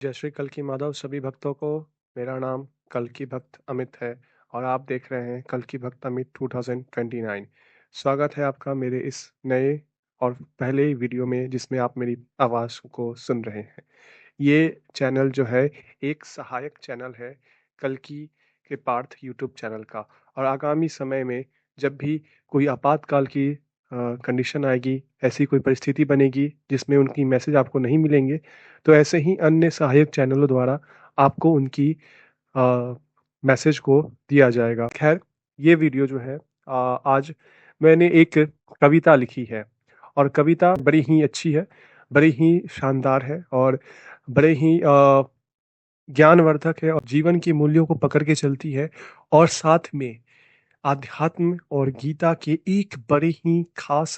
जय श्री कल्कि माधव सभी भक्तों को। मेरा नाम कल्कि भक्त अमित है और आप देख रहे हैं कल्कि भक्त अमित 2029। स्वागत है आपका मेरे इस नए और पहले ही वीडियो में जिसमें आप मेरी आवाज़ को सुन रहे हैं। ये चैनल जो है एक सहायक चैनल है कल्कि के पार्थ यूट्यूब चैनल का, और आगामी समय में जब भी कोई आपातकाल की कंडीशन आएगी, ऐसी कोई परिस्थिति बनेगी जिसमें उनकी मैसेज आपको नहीं मिलेंगे, तो ऐसे ही अन्य सहायक चैनलों द्वारा आपको उनकी मैसेज को दिया जाएगा। खैर, ये वीडियो जो है आज मैंने एक कविता लिखी है और कविता बड़ी ही अच्छी है, बड़ी ही शानदार है और बड़े ही ज्ञानवर्धक है और जीवन के मूल्यों को पकड़ के चलती है, और साथ में आध्यात्म और गीता के एक बड़े ही खास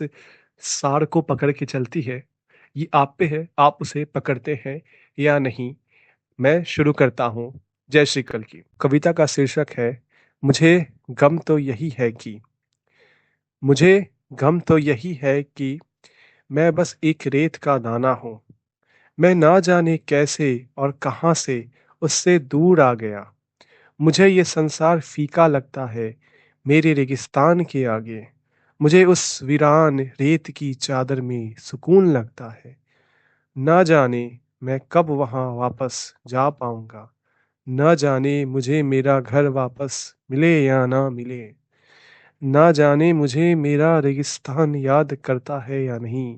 सार को पकड़ के चलती है। ये आप पे है, आप उसे पकड़ते हैं या नहीं। मैं शुरू करता हूँ। जय श्री कल की कविता का शीर्षक है मुझे गम तो यही है कि मुझे गम तो यही है कि मैं बस एक रेत का दाना हूँ। मैं ना जाने कैसे और कहाँ से उससे दूर आ गया। मुझे ये संसार फीका लगता है मेरे रेगिस्तान के आगे। मुझे उस वीरान रेत की चादर में सुकून लगता है। ना जाने मैं कब वहां वापस जा पाऊंगा। ना जाने मुझे मेरा घर वापस मिले या ना मिले। ना जाने मुझे मेरा रेगिस्तान याद करता है या नहीं।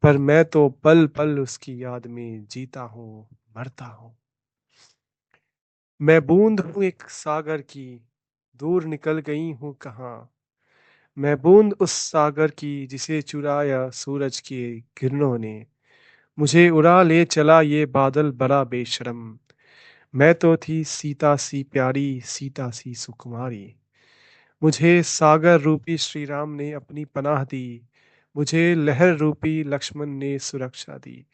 पर मैं तो पल पल उसकी याद में जीता हूँ, मरता हूँ। मैं बूंद हूँ एक सागर की, दूर निकल गई हूँ कहाँ। मैं बूंद उस सागर की जिसे चुराया सूरज के किरणों ने। मुझे उड़ा ले चला ये बादल बड़ा बेशर्म। मैं तो थी सीता सी प्यारी, सीता सी सुकुमारी। मुझे सागर रूपी श्री राम ने अपनी पनाह दी। मुझे लहर रूपी लक्ष्मण ने सुरक्षा दी।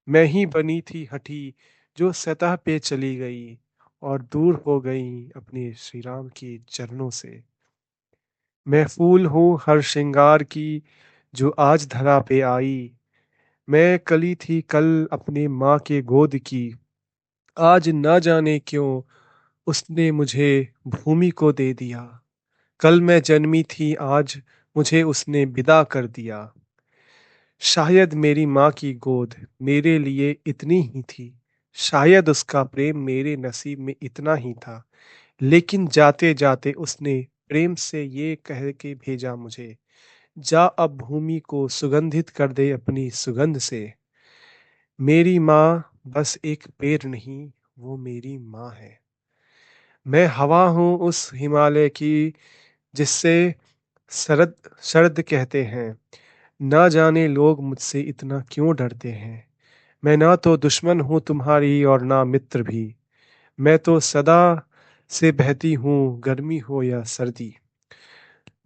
मैं ही बनी थी हठी जो सतह पे चली गई और दूर हो गई अपने श्री राम के चरणों से। मैं फूल हूँ हर श्रृंगार की जो आज धरा पे आई। मैं कली थी कल अपने माँ के गोद की। आज न जाने क्यों उसने मुझे भूमि को दे दिया। कल मैं जन्मी थी, आज मुझे उसने विदा कर दिया। शायद मेरी माँ की गोद मेरे लिए इतनी ही थी। शायद उसका प्रेम मेरे नसीब में इतना ही था। लेकिन जाते जाते उसने प्रेम से ये कह के भेजा मुझे, जा अब भूमि को सुगंधित कर दे अपनी सुगंध से। मेरी माँ बस एक पेड़ नहीं, वो मेरी माँ है। मैं हवा हूँ उस हिमालय की जिससे शरद शरद कहते हैं। ना जाने लोग मुझसे इतना क्यों डरते हैं। मैं ना तो दुश्मन हूँ तुम्हारी और ना मित्र भी। मैं तो सदा से बहती हूँ, गर्मी हो या सर्दी।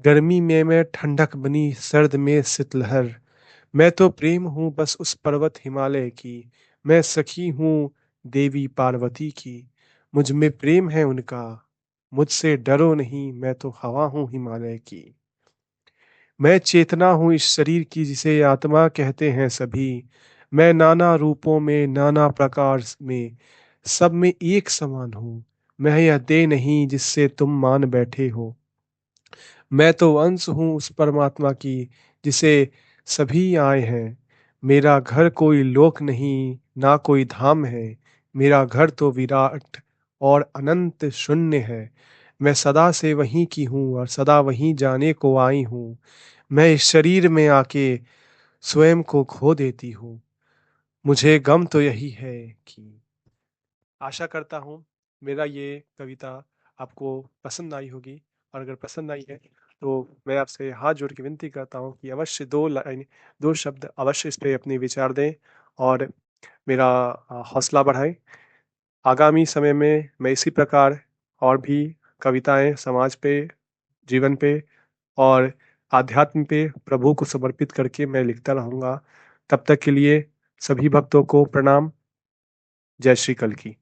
गर्मी में मैं ठंडक बनी, सर्द में शीतलहर। मैं तो प्रेम हूँ बस उस पर्वत हिमालय की। मैं सखी हूँ देवी पार्वती की। मुझ में प्रेम है उनका, मुझसे डरो नहीं, मैं तो हवा हूँ हिमालय की। मैं चेतना हूँ इस शरीर की जिसे आत्मा कहते हैं सभी। मैं नाना रूपों में, नाना प्रकार में, सब में एक समान हूँ। मैं यह देह नहीं जिससे तुम मान बैठे हो। मैं तो अंश हूँ उस परमात्मा की जिसे सभी आए हैं। मेरा घर कोई लोक नहीं, ना कोई धाम है। मेरा घर तो विराट और अनंत शून्य है। मैं सदा से वहीं की हूँ और सदा वहीं जाने को आई हूँ। मैं इस शरीर में आके स्वयं को खो देती हूँ। मुझे गम तो यही है कि आशा करता हूँ मेरा ये कविता आपको पसंद आई होगी, और अगर पसंद आई है तो मैं आपसे हाथ जोड़ के विनती करता हूँ कि अवश्य 2 लाइन 2 शब्द अवश्य इस पे अपने विचार दें और मेरा हौसला बढ़ाएं। आगामी समय में मैं इसी प्रकार और भी कविताएं समाज पे, जीवन पे और आध्यात्म पे प्रभु को समर्पित करके मैं लिखता रहूँगा। तब तक के लिए सभी भक्तों को प्रणाम। जय श्री कल की।